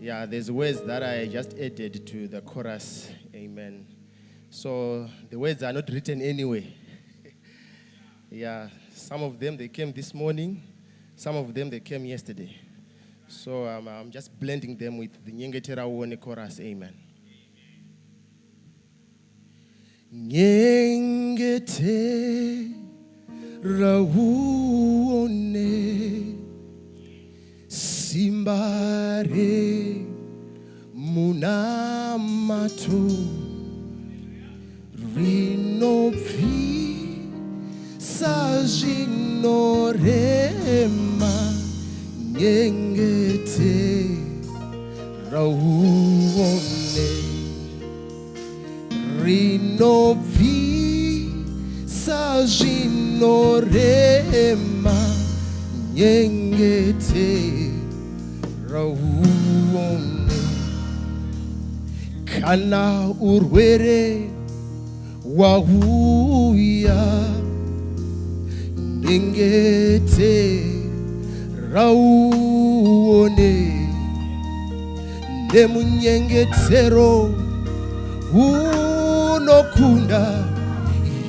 Yeah, there's words that I just added to the chorus. Amen. So the words are not written anyway. Yeah, some of them they came this morning, some of them they came yesterday. So I'm just blending them with the Nyengetera Uone chorus. Amen. Nyengetera Uone Simba Remunamato Rinopi Sajinorema Nyengetera Uone Rinopi Sajinorema Nyengetera Uone Kana urwere wauya Nyengetera Uone Nemunyengetero unokunda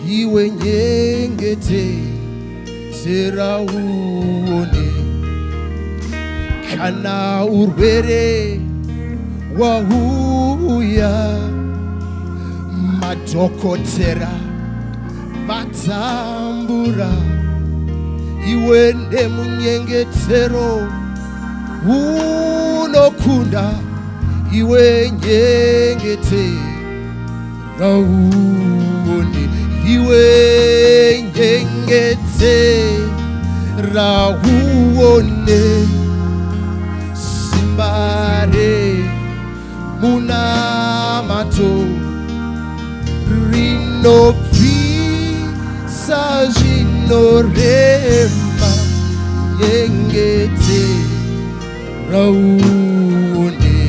iwe Nyengetera Uone Kana urwere wauya madhokotera vatambura iwe nemunyengetero unokunda iwe Nyengetera Uone iwe Nyengetera Uone Simba Remunamato Rinopi Sajinorema Nyengetera Uone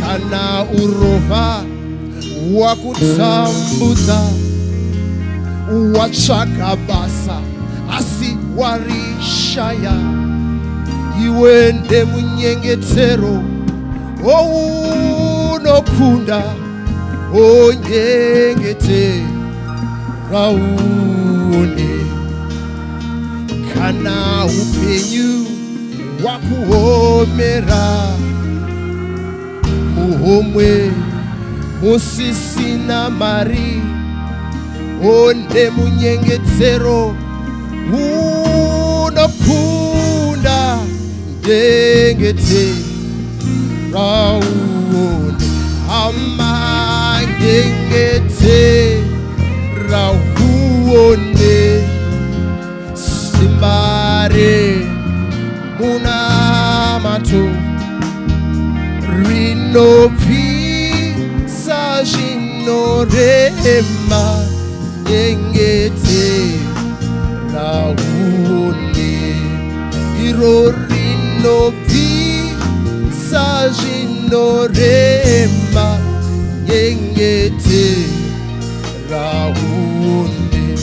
Kana urova wakutambudza wachakabasa asi warishaya iwe ndemunyengetero unokunda Nyengetera Uone Kana upenyu wakuomera muhomwe musisina mari ndemunyengetero unokunda Nyengetera Uone Ama Nyengetera Uone Simba Remunamato Rinopi Sajinorema Nyengetera Uone Iro Rinopi Sajinorema Nyengetera Uone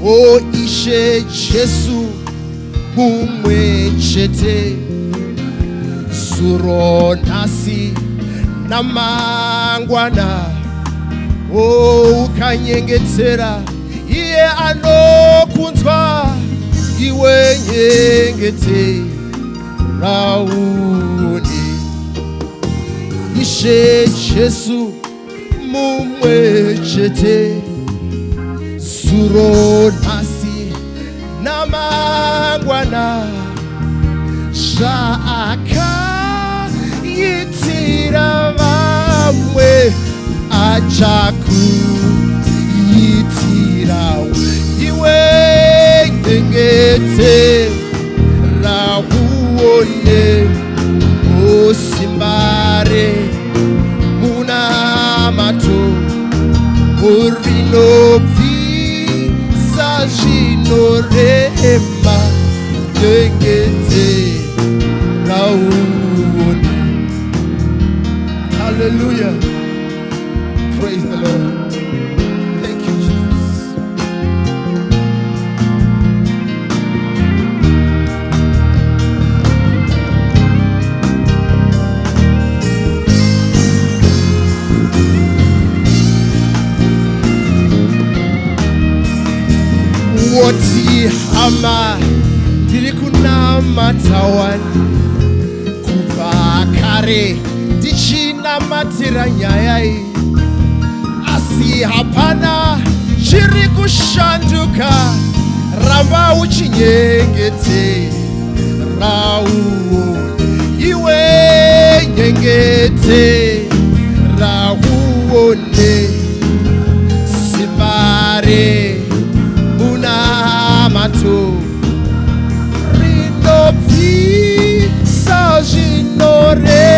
O Ishe Jesu mumwe chete Suro nasi namangwana O ukanyengetera iye anokunzwa iwe Nyengetera Uone Ishe Jesu mumwe chete Suro nasi namangwana Shaka yitira vamwe achaku yitira iwe Nyengetera Uone O Simba Remunamato Rinopi Sajinorema Nyengetera Uone Hallelujah. Praise the Lord. Thank you, Jesus. hama ndiri kunamata wani kubva kare ndichinamatira nyaya iyi, asi hapana chiri kushanduka. Ramba uchinyengetera uone, iwe nyengetera uone Simba Remunamato rinobvisa zvinorema.